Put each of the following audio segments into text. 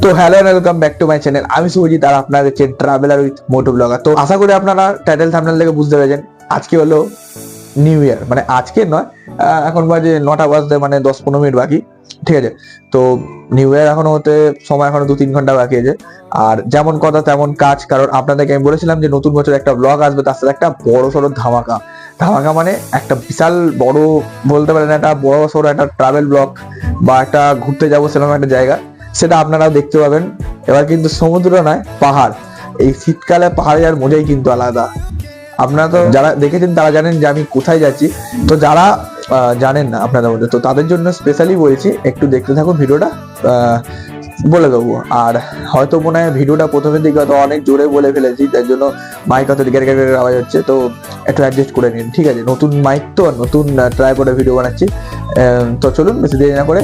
তো hello and welcome back to my channel. আমি শুভজিৎ আর আপনারা দেখছেন ট্রাভেলার উইথ মোটো ব্লগার। তো আশা করি আপনারা টাইটেল থাম্বনেল থেকে বুঝতে পেরেছেন আজকে হলো নিউ ইয়ার, মানে আজকে নয়, এখন বাজে 9টা বাজতে মানে 10-15 মিনিট বাকি, ঠিক আছে। তো নিউ ইয়ার এখনো হতে সময় এখনো 2-3 ঘন্টা বাকি আছে। আর যেমন কথা তেমন কাজ, কারণ আপনাদেরকে আমি বলেছিলাম যে নতুন বছর একটা ব্লগ আসবে, তার সাথে একটা বড় সড়ো ধামাকা। ধামাকা মানে একটা বিশাল বড়, বলতে পারেন একটা বড় সড়ো একটা ট্রাভেল ব্লগ বা একটা ঘুরতে যাবো সেরকম একটা জায়গা, সেটা আপনারাও দেখতে পাবেন। এবার কিন্তু সমুদ্র নয়, পাহাড়। এই শীতকালে পাহাড়ে যাওয়ার মজাই কিন্তু আলাদা। আপনারা তো যারা দেখেছেন তারা জানেন যে আমি কোথায় যাচ্ছি। তো যারা জানেন না আপনাদের মধ্যে, তো তাদের জন্য স্পেশালি বলছি একটু দেখতে থাকুন ভিডিওটা, বলে দেবো। আর হয়তো মনে হয় ভিডিওটা প্রথমের দিকে হয়তো অনেক জোরে বলে ফেলেছি, তার জন্য মাইক হয়তো গ্যার গ্যার গ্যার আওয়াজ হচ্ছে, তো একটু অ্যাডজাস্ট করে নিন, ঠিক আছে। নতুন মাইক তো, নতুন ট্রাইপডে ভিডিও বানাচ্ছি। তো চলুন বেশি দেরি না করে,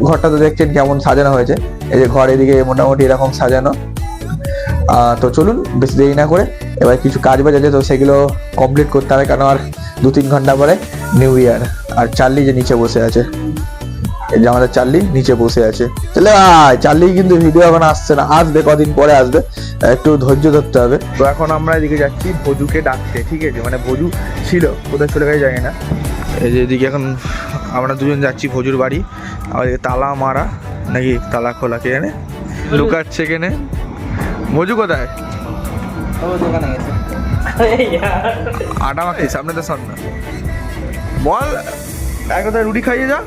ঘরটা তো দেখছেন কেমন সাজানো হয়েছে। এই যে ঘর এদিকে মোটামুটি এরকম সাজানো। তো চলুন বেশি দেরি না করে, এবার কিছু কাজ বাজ আছে তো সেগুলো কমপ্লিট করতে হবে, কারণ আর 2-3 ঘন্টা পরে নিউ ইয়ার। আর চার্লি যে নিচে বসে আছে, এই যে আমাদের চার্লি নিচে বসে আছে। চলে ভাই, চার্লি কিন্তু ভিডিও এখন আসছে না, আসবে কদিন পরে আসবে, একটু ধৈর্য ধরতে হবে। তো এখন আমরা এদিকে যাচ্ছি ভোজুকে ডাকতে, ঠিক আছে। মানে ভোজু ছিল, কোথায় চলে গেছে জানি না। এই যে এদিকে এখন আমরা দুজন যাচ্ছি ভোজুর বাড়ি। আর তালা মারা নাকি তালা খোলা, কে জানে, লুকাচ্ছে কেনে। ভোজু কোথায়? আটা মাখি সামনে তো সামনে বল, এক কথায় রুটি খাইয়ে যা।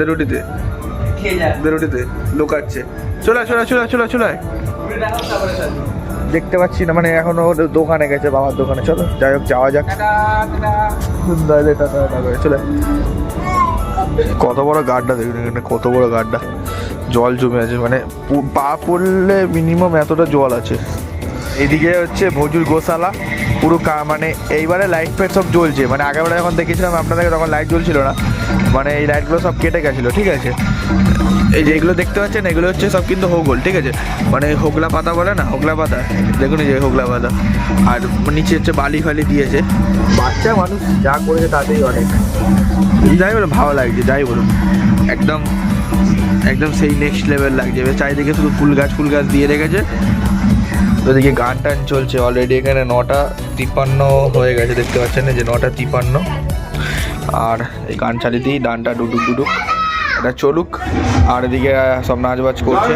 রুটিতে রুটিতে লুকাচ্ছে। চলে চলে চলে চলে চলে, দেখতে পাচ্ছি না, মানে এখনো দোকানে গেছে, বাবার দোকানে। চলো যাই হোক, যাওয়া যাক। চলে, কত বড় গাড্ডা দেখুন এখানে, কত বড় গাড্ডা, জল জমে আছে, মানে পা পড়লে মিনিমাম এতটা জল আছে। এদিকে হচ্ছে ভোজুর গোশালা, পুরো মানে এইবারে লাইট ফাইট সব জ্বলছে। মানে আগেরবারে যখন দেখেছিলাম আপনাদেরকে তখন লাইট জ্বলছিল না, মানে এই লাইটগুলো সব কেটে গেছিলো, ঠিক আছে। এই যে এগুলো দেখতে পাচ্ছেন, এগুলো হচ্ছে সব কিন্তু হোগল, ঠিক আছে। মানে হোগলা পাতা বলে না, হোগলা পাতা, দেখুন এই যে হোগলা পাতা। আর নিচে হচ্ছে বালি ফালি দিয়েছে। বাচ্চা মানুষ যা করেছে তাতেই অনেক, যাই বলুন ভালো লাগছে, যাই বলুন একদম একদম সেই নেক্সট লেভেল লাগছে। চারিদিকে শুধু ফুল গাছ দিয়ে রেখেছে। ওদিকে গান টান চলছে অলরেডি। এখানে 9:53 হয়ে গেছে, দেখতে পাচ্ছেন যে 9:53। আর এই গান চালিয়ে দিই, ডানটা ডুডুক ডুডুক এটা চলুক। আর এদিকে সব নাচবাজ করছে।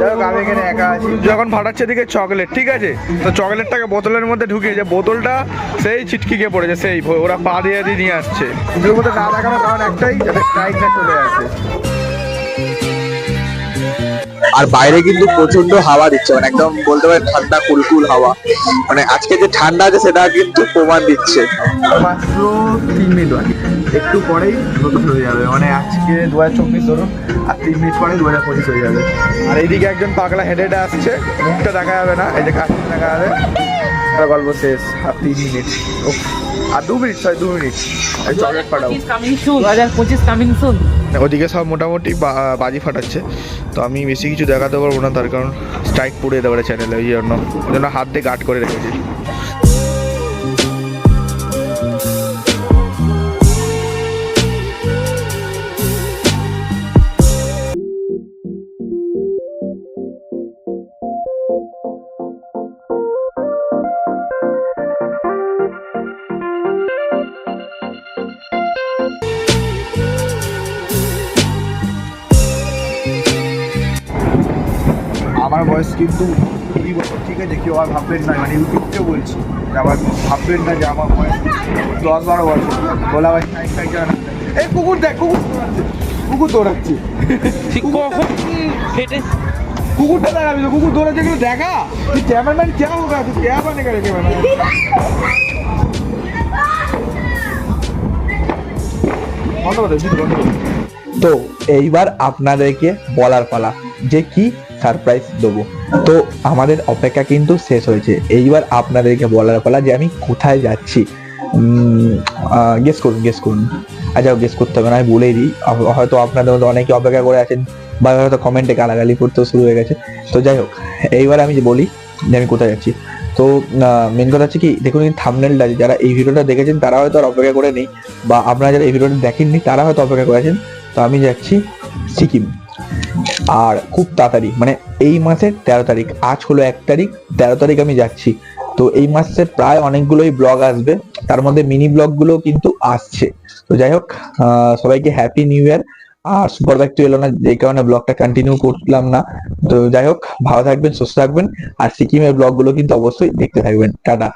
যাই হোক, আমি এখানে একা আছি। যখন ফাটাচ্ছে দিকে চকলেট, ঠিক আছে। তো চকলেটটাকে বোতলের মধ্যে ঢুকিয়ে, যে বোতলটা সেই ছিটকি গিয়ে পড়েছে, সেই ওরা পা দিয়ে নিয়ে আসছে। ওর মধ্যে না দেখানোর কারণ একটাই, যাতে স্ট্রাইকটা চলে আসে। আর বাইরে কিন্তু প্রচন্ড হাওয়া দিচ্ছে, মানে একদম বলতে পারেন ঠান্ডা কুলকুল হাওয়া। মানে আজকে যে ঠান্ডা আছে সেটা কিন্তু প্রমাণ দিচ্ছে। মাত্র 3 মিনিট বাকি, একটু পরেই নতুন হয়ে যাবে। মানে আজকে 2024 ধরুন, আর 3 মিনিট পরে 2025 হয়ে যাবে। আর এইদিকে একজন পাগলা হেঁটে হেঁটে আসছে, মুখটা দেখা যাবে না, এই যে কাছে দেখা যাবে। গল্প শেষ। আর 3 মিনিট, আর 2 মিনিট, 2 মিনিট চকলেট পাঠাবো। 2025 কামিং সুন। ওদিকে সব মোটামুটি বাজি ফাটাচ্ছে, তো আমি বেশি কিছু দেখাতে পারবো না, তার কারণ স্ট্রাইক পড়ে যেতে পারে চ্যানেলে, ওই জন্য হাত দিয়ে গার্ড করে রেখেছি। আমার বয়স কিন্তু 20 বছর, ঠিক আছে। কেউ আর ভাববেন না, মানে ইউটিউবকে বলছি, আবার ভাববেন না যে আমার বয়স 10-12 বছর। বলা ভাই এই কুকুর দেখ, কুকুর দৌড়াচ্ছে। কুকুরটা দেখাবি তো, কুকুর দৌড়াচ্ছে, কিন্তু দেখা। তুই ক্যামেরাম্যান কে হোগা, তুই क्या बनेगा रे ক্যামেরাম্যান। তো এইবার আপনাদেরকে বলার পালা যে কি সারপ্রাইজ দেবো। তো আমাদের অপেক্ষা কিন্তু শেষ হয়েছে, এইবার আপনাদেরকে বলার পালা যে আমি কোথায় যাচ্ছি। গেস করুন। আচ্ছা, গেস করতে হবে না, আমি বলেই দিই। হয়তো আপনাদের মধ্যে অনেকে অপেক্ষা করে আছেন, বা হয়তো কমেন্টে গালাগালি করতেও শুরু হয়ে গেছে। তো যাই হোক, এইবার আমি যে বলি যে আমি কোথায় যাচ্ছি। তো মেন কথা হচ্ছে কি, দেখুন থাম্বনেলটা, যারা এই ভিডিওটা দেখেছেন তারা হয়তো আর অপেক্ষা করে নেই, বা আপনারা যারা এই ভিডিওটা দেখেননি তারা হয়তো অপেক্ষা করেছেন। তো আমি যাচ্ছি সিকিম, আর খুব তাড়াতাড়ি মানে এই মাসের 13 তারিখ, আজ হলো 1 তারিখ, 13 তারিখ আমি যাচ্ছি। তো এই মাসে প্রায় অনেকগুলোই ব্লগ আসবে, তার মধ্যে মিনি ব্লগ গুলো কিন্তু আসছে। তো যাই হোক, সবাইকে হ্যাপি নিউ ইয়ার। আর সুপার ব্যাক তো এলো না, যে কারণে ব্লগটা কন্টিনিউ করলাম না। তো যাই হোক, ভালো থাকবেন, সুস্থ থাকবেন, আর সিকিমের ব্লগ গুলো কিন্তু অবশ্যই দেখতে থাকবেন। টাটা।